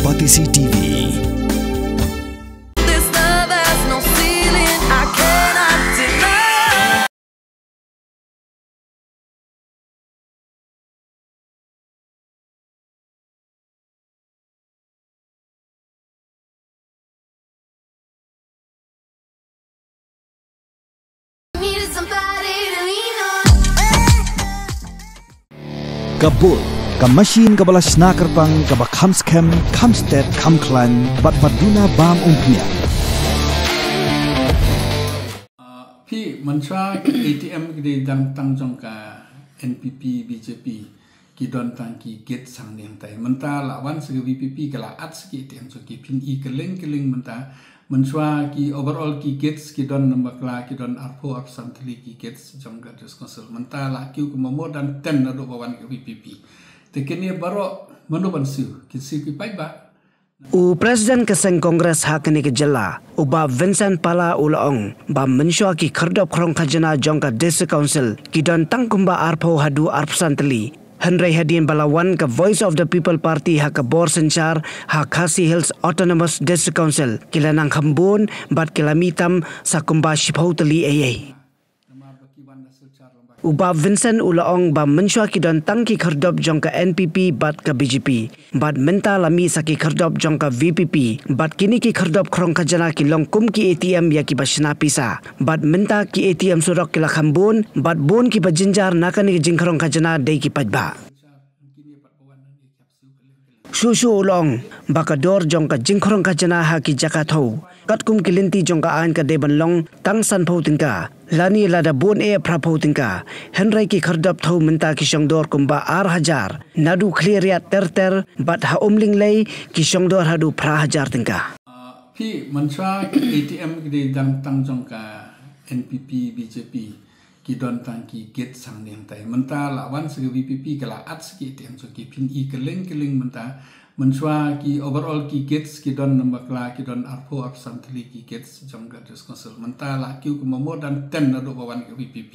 Kompetisi TV. Kabul, kamasin kabalas nakarpang kabakhamskem, khamstet, khamklan, batbaduna bam umpia. Pi mantra ATM di dang tangjong ka NPP BJP kidon tang ki get sang neng tai menta lawan segi VPP kala at segi ATM so ki pin I keling menta mantra ki overall ki gets kidon nambakla kidon arpo absently ki gets jong ga diskonsul menta la kiu kumomo dan ten na do bawan ke VPP tekeni baro manoban siu ki siu ki pai ba U Presiden Keseng Kongres Hakini Kejala, Uba Vincent Pala Ulaong, Ba Mensua ki Kerdop Krong Kajana Jongka Desa Council, Kidon Tangkumba Arpo Hadu Arpsanteli, Henry Hadin Balawan ke Voice of the People Party haka Bor Senchar, Khasi Hills Autonomous Desa Council, Kilanang Khambun, Bat Kilamitam, Sakumba Shipauteli AA. Uba Vincent Ulaong ba mensua kidon tangki kerdop jongka NPP bat ke BJP. Bat menta lami saki kerdop jongka VPP. Bat kini ki kerdop krong kajana ki longkum ki ATM ya ki basna pisa. Bat menta ki ATM surok ki lakhambun. Bat bon ki bajinjar nakani ki jingkrong kajana day ki pajba. Susu Ulong bakador jongka jingkrong kajana haki jakathau. Katkum kilinti jongka an ka deban long tang san phau tingka. Lani lada bon prapau tingka. Henry ki kerdap thau menta ki shongdor kumba hajar. Nadu cleariat ter bat ha umling lay ki shongdor hadu hajar tingka. Pi mantra ATM di dang tangjong ka NPP BJP kidon tang ki get sang neng tai menta lawan segi VPP kala at segi ATM so ki pin I keling menta mensua ki overall ki gets kidon nambakla kidon arpo absently ki gets jong ga diskonsul menta la kiu kumomo dan ten na do bawan ke VPP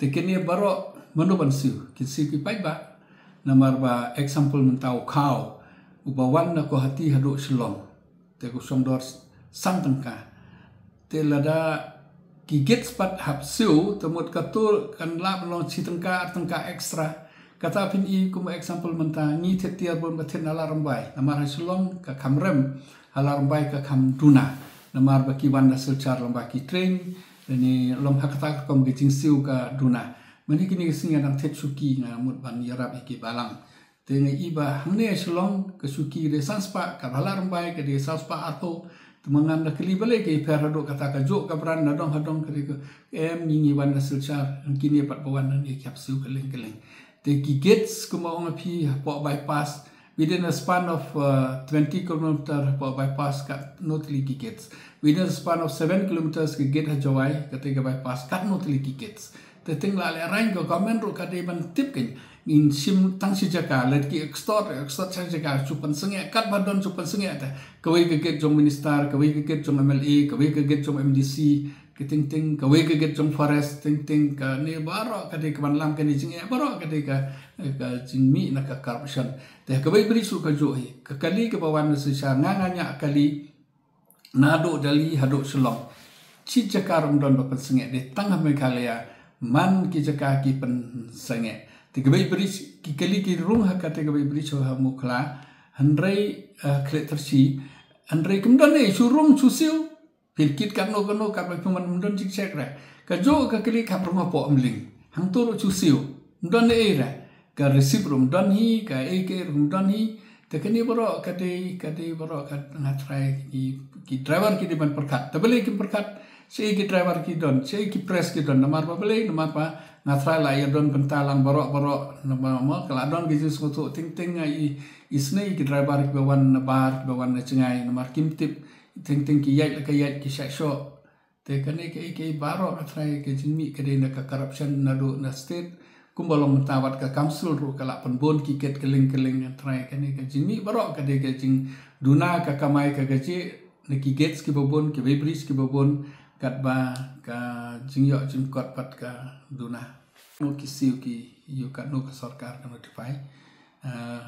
tekeni baro manoban siu ki siu ki pai ba namar ba example menta kau ubawan na ko hati hadu selong te ko songdor santangka te lada ki gets pat hap siu temut katul kan la belong citangka extra kata pin I kuma example menta ni tetiar bon batin alarm bai namar hasilong ka kamrem alarm bai ka kam duna namar baki wanda selcar lomba ki train ni lom hakata kom gicing siu ka duna mani kini singa dang tetsuki nga mut ban yarab iki balang te ngai iba hangne hasilong ka suki de sanspa ka alarm bai ka de sanspa ato temangan da kali bale ke perado kata ka jo ka bran na dong hadong ka ni wanda selcar kini pat bawan ni kyap siu keleng the gets kuma onga pi po bypass within a span of 20 km po bypass kat notli gets within a span of 7 kilometers ke get hajawai ketika bypass kat notli gets the thing la le rain ko comment ro ka de ban tip ken in sim tang si jaka let ki extort sa jaka chupan senge kat badon chupan senge ta kawai ke get jong minister kawai ke get jong MLA kawai ke get jong MDC ting kawai ke get jong forest ting ka ni baro ka de kan lam kan ni jing baro ka de ka jing mi na ka corruption te kawai beri su ka jo hi ka kali ke bawan se sha nganya kali nado dali hado selong chi jakarum don ba senge de tangah me kalaya man ki jaka ki pen senge te kawai beri ki kali ki rung ha ka te kawai beri so ha mukla handrai kletersi handrai kumdan ne surung susiu pilkit kan no ka peman mundon cik cek ra ka jo ka kali ka rumah po amling hang toro chusiu mundon ne era ka receive rum don hi ka ke rum don hi te kani boro ka de boro ka ngatrai ki driver ki di ban perkat tabele ki perkat sei ki driver ki don sei ki press ki don namar pa bele namar pa ngatrai la ya don pentalang boro namar mo kala don ki jus ngoto ting ai isnei ki driver ki bawan na bar ki bawan na cengai namar kimtip ting ki yai ka yai ki shasho te kane ke baro atrai ke jingmi ke de ka corruption na do na state kumbalong tawat ka council ru kala penbon ki ket keling atrai kane ke jingmi baro ke de ke jing duna ka kamai ka gaji ne ki gets ki bobon ki bebris ki bobon kat ba ka jingyo jingkot pat ka duna no ki siu ki yu ka no ka sarkar ka notify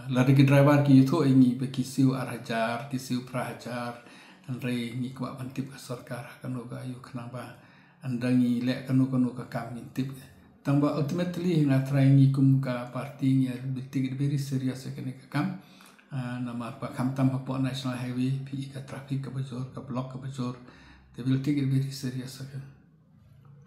lari ki driver ki itu ini bagi siu arhajar ki siu prahajar andai ni kwa bantip ka sarkar kanu ga yu kenapa andangi lek kanu ka kam intip tamba ultimately nga try ni kum ka party nya bitik very serious ka ni ka kam nama pa kam tam pa national highway pi ka traffic ka bajor ka block ka bajor they will take it very serious ka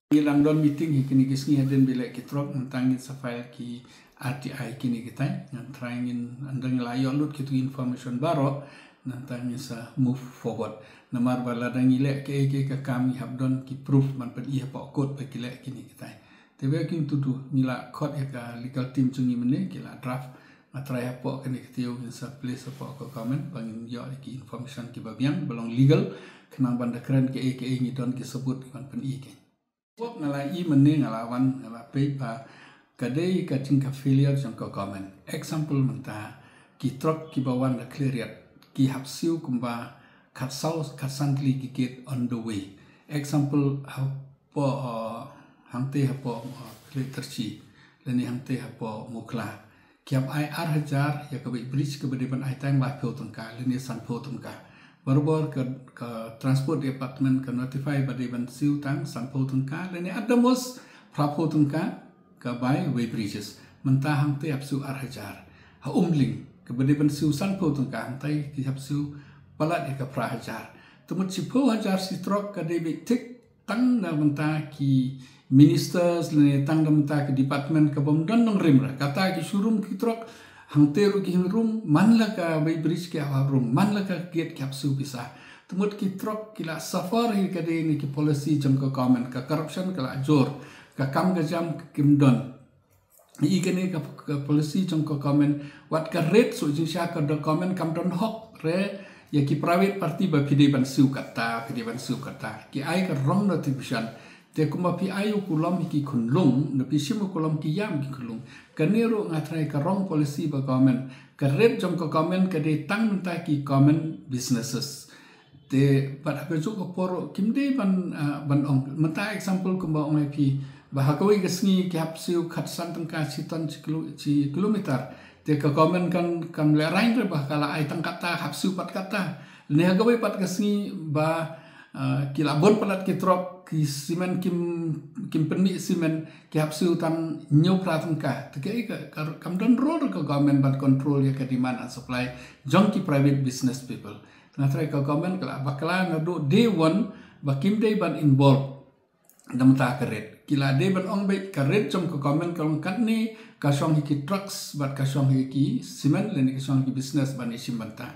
ni London meeting hikini kisni haden bilek ki trok tentang safai ki RTI kini kita yang trying andang layo lut kitu information baru nantang sa move forward namar bala dangile ke kami habdon ki proof man pen iya pa code pa kile kini kita tebe kin tudu nila code ka legal team chungi mene kila draft matrai apa kini kitio sa place apa ko comment bangin yo ki information ki babian belong legal kenang banda keren ke ni don ki sebut man pen i ke wok nalai mene ngalawan ngala pe pa kadai ka tingka failure jang ko comment example menta ki trok ki bawan da clear ki hapsiu kumba katsau katsantli ki get on the way example hapo hangte hapo terci leni hangte hapo mukla kiap ai arhajar ya ka bridge ke bedeban ai time ba pho tungka leni san pho tungka baru ke transport department ke notify bedeban siu tang san pho tungka leni adamos prapo tungka ka by way bridges mentah hangte hapsu arhajar ha umling kebedeban siu san pho tungka hangtai ki hapsu palat ka prahajar tumut si pho hajar si trok ka debi tik tang na mentah ki ministers le tang da mentah ki department ka bom don nong rim kata ki surum ki trok hangte ru ki rum man la ka way bridge ki ha rum man la ka gate ki hapsu bisa tumut ki trok kila safar hi ka de ni ki policy jam ka comment ka corruption kala jor ka kam ka jam kim don i kene ka policy jam ka comment wat ka rate so jing sha ka do comment kam don hok re ya ki private party ba pide ban siu kata ki ai ka wrong notification te kuma pi ai ku lom ki kunlung na pi simu ku lom ki yam ki kunlung kanero ngatrai ka wrong policy ba comment ka rate jam ka comment ka de tang ta ki comment businesses te pada ka jo ko poro kimde ban ong mata example kumba ong pi bahakawi gesni ki hapsiu khatsan tangka siton ci kilometer te ka comment kan lerain re bah kala ai tangkata hapsiu pat kata ne hagawi pat gesni ba kila bon palat ki trop ki simen kim penmi simen ki hapsiu tan nyau pratangka te ka kam don role ka government ban control ya ka demand and supply jong ki private business people na try ka government kala bakala na do day one ba kim day ban involved dam ta karet kila day ban ong be karet jom ka comment kalong kat ni ka song ki trucks bat ka song ki cement len ki song ki business ban isim banta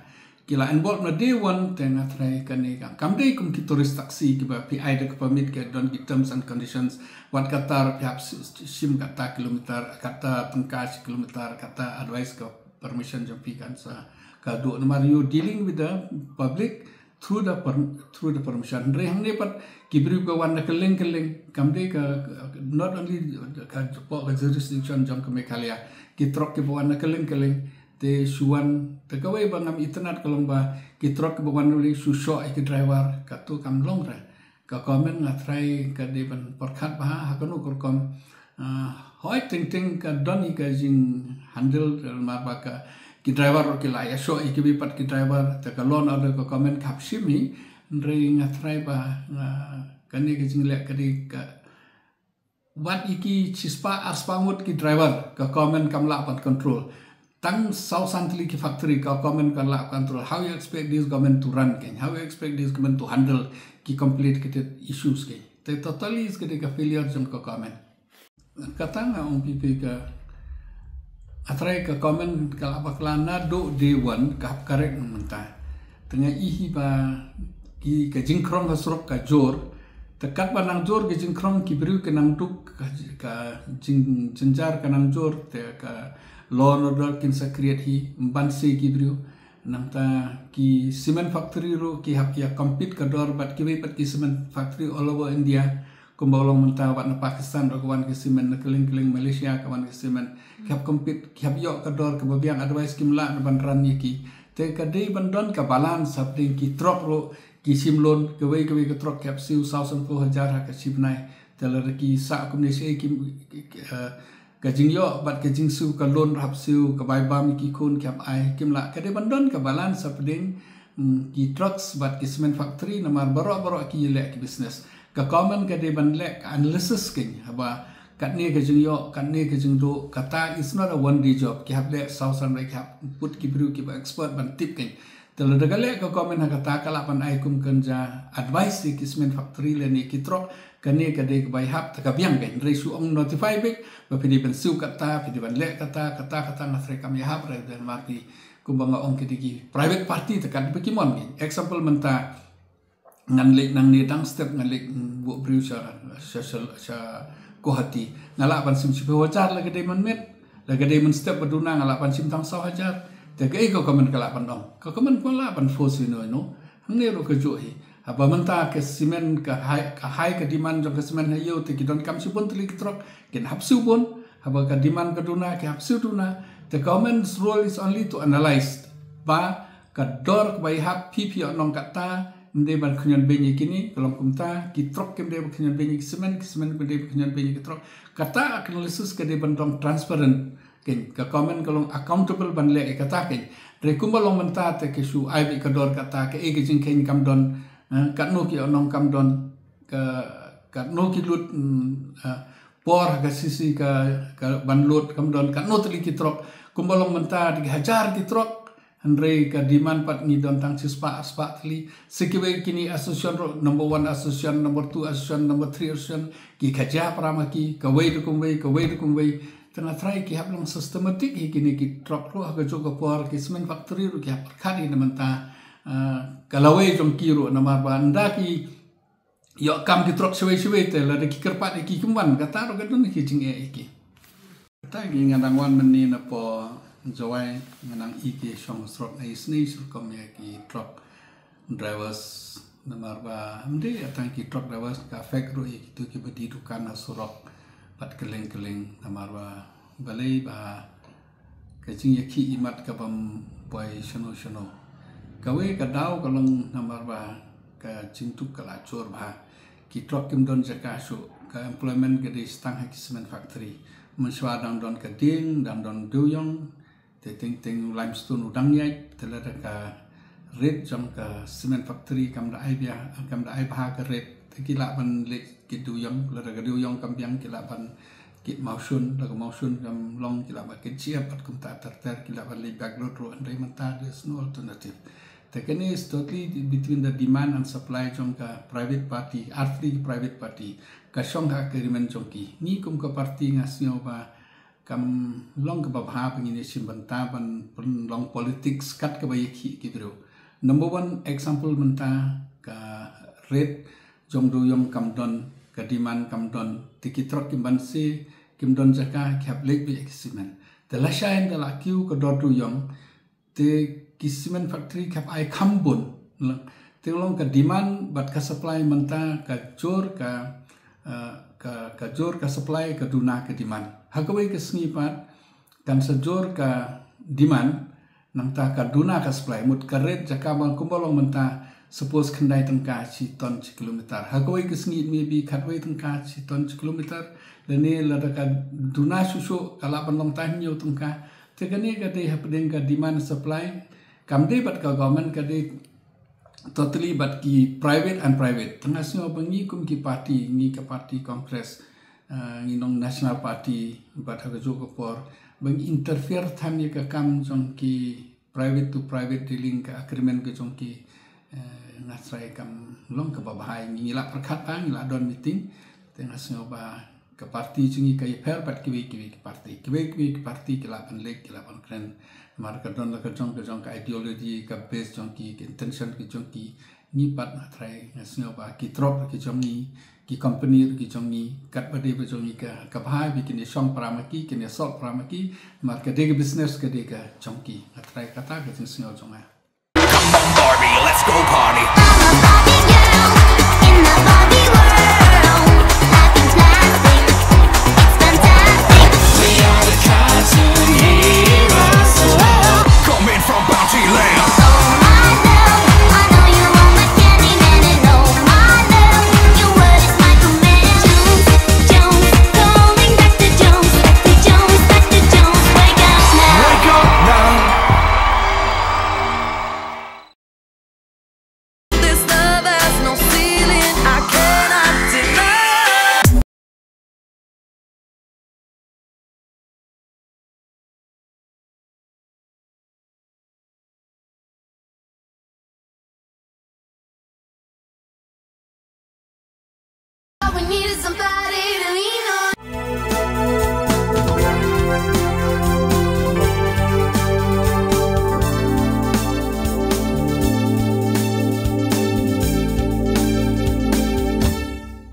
kila involved na day one tengah try kan ni kam day kum ki tourist taxi ki ba pi ai de permit ke don ki terms and conditions wat kata pihak sim kata kilometer kata tengkas kilometer kata advice ke permission jom pi kan sa ka do nomor you dealing with the public through the permission rehang ni pat kibri ka wan keling kamde ka not only ka jurisdiction jam ka Meghalaya ki trok ki wan keling te suan te kawai bangam internet kalong ba ki trok ki wan uli susho ki driver ka tu kam long ra ka comment ngatrai ka de ban perkhat ba hakanu korkom hoi ting ka doni ka jing handle ma ba ka ki driver ki la ya show ki bi pat ki driver te ka lon order ka comment kap shimi ndre ngatrai ba kani ke jingle kadi ka wat iki chispa arspangut ki driver ka comment kam la pat control tang South Santli ki factory ka comment kan la control how you expect this government to run ken how you expect this government to handle ki complete ki issues ke te totally is ke ka failure jam ka comment kata nga ong pipi ka atrai ka comment kala baklana do day one ka correct mentah tengah ihi ba ki ka jingkrong ka surok ka jor tekat banang jor ki jingkrong ki beriu ke nang duk ka jenjar ka nang jor te ka law and order kin sa create hi banse ki beriu nang ta ki cement factory ro ki hak ya compete ka dor bat ki pat ki cement factory all over India kumbalong mentah wat na Pakistan ro kawan ki cement na keling Malaysia kawan ki cement ki hak compete ki hak yok ka dor ka babiang advice ki mla na bandran ki te ka dei bandon ka balance sapring ki trok ro ki simlon kawai ka trok kapsiu 1000 hak simnai telar ki sa kumne se ki kajing yo bat kajing su ka loan rap su ka bai bam ki kun kap ai kim la ka de bandon ka balan sapding ki trucks bat ki cement factory namar baro ki le ki business ka common ka de ban le analysis king haba kat ni kajing yo kat ni kajing do kata is not a one day job ki hab le sausan like hab put ki bru ki expert ban tip king telo dagale ka comment kata kala pan ai kum kanja advice ki cement factory le ni ki truck kani ka de bai hap ta ka biang ken resu ong notify bek ba pidi ban su kata pidi ban le kata ngasre kam ya hap re dan marti kumbanga ong ki private party ta kan bekimon ken example menta ngan le nang ni dang step ngan le bu bru social ko hati ngala pan sim sipe wajar la gede man met la gede man step baduna ngala pan sim tang saw hajar te ke ko komen kala pan dong ko komen ko la pan force no hangne ro ke jo hi apa menta ke simen ka hai ke diman jong ke simen hayo te ki don kam sipun tli trok ken hapsu pun apa ka diman ke duna ke hapsu duna the government's role is only to analyze ba ka dor ka bai hap pp onong kata mde ban kunyan benyi kini kolong kumta ki trok ke mde kunyan benyi semen mde kunyan benyi ki trok kata analysis ke de bandong transparent ken ka comment kolong accountable ban le kata ken rekumba long menta te ke su ai bi kador kata ke e ke jing ken kam don kat no ki onong kam don ka no ki lut por ka sisi ka ban lut kam don kat no tli ki trok kumba long menta dihajar ki trok Andre ka diman pat ni don tang sispa tli sekiwe kini association number 1 association number 2 association number 3 association ki khaja prama ki kawai dukum wei tengah try ki hablong systematic kini ki trok ro ha jo ko por ki cement factory ro ki khadi namanta kalawai jong ki ro namar banda ki yo kam ki trok sewe te la de ki kerpat ki kumban kata ro gadon ki jing ki ta gi ngadang wan meni na po Jawai menang iki song strok na isni surkom ya ki truck drivers namar ba mde atang ki truck drivers ka fek ro itu ki bedi dukan surok pat keleng namar ba balai ba kajing ya ki imat ka bam boy shono kawe ka dau kalong namar ba ka jingtuk kala chor ba ki truck kim don jaka su ka employment ke di stang ha ki cement factory menswa dang don ka ding dang don duyong te ting limestone udang yai telada ka red jam ka cement factory kam da ai bia kam da ai bha ka red te kila ban le ki duyong la ga duyong kam biang kila ban ki mausun la ka mausun kam long kila ba ke chia pat kum ta ter kila ban le back road ro andai mata there's no alternative the can is totally between the demand and supply jong ka private party artli private party ka song ka agreement jong ki ni kum ka party ngasio ba kam long ka babha pengini simbanta ban long politics kat ka bayaki kibro number 1 example menta ka red jong do yong kam don ka diman kam don tikitrok kimban si kim don jaka khap lek bi eximen the lashain the lakiu ka do do yong te kismen factory khap ai khambun te long ka demand bat ka supply menta ka jor ka jor ka supply ka duna ka demand hakawai ka snipat kan sejor ka demand nang ta ka duna ka supply mut ka red jaka bang kumbalong menta suppose khandai tangka chi ton chi kilometer hakawai ka sngi maybe khatwai tangka chi ton chi kilometer lene la ka duna susu kala panlong ta nyu tangka te kani ka de hapdeng ka demand supply kamde bat ka government ka de totally but ki private and private tengah semua bengi kum ki party ni ka party congress ni nong national party but ha jo ko por beng interfere tham ni ka kam jong ki private to private dealing ka agreement ka jong ki ngasrai kam long ka bahai ni la perkhat pa ni la don meeting tengah semua ba ka party jingi ka fair but ki party ki la pan lek ki la pan kren mar ka don la ka jong ka ideology ka base jong ki intention ki jong ki ni pat na try ngasio ba ki trop ki jong ni ki company ki jong ni kat bade ba jong ni ka bhai bi ki song pramaki ki ne sol pramaki mar ka de business ka de ka jong ki na try kata ka jong sio jong Come on Barbie, let's go party.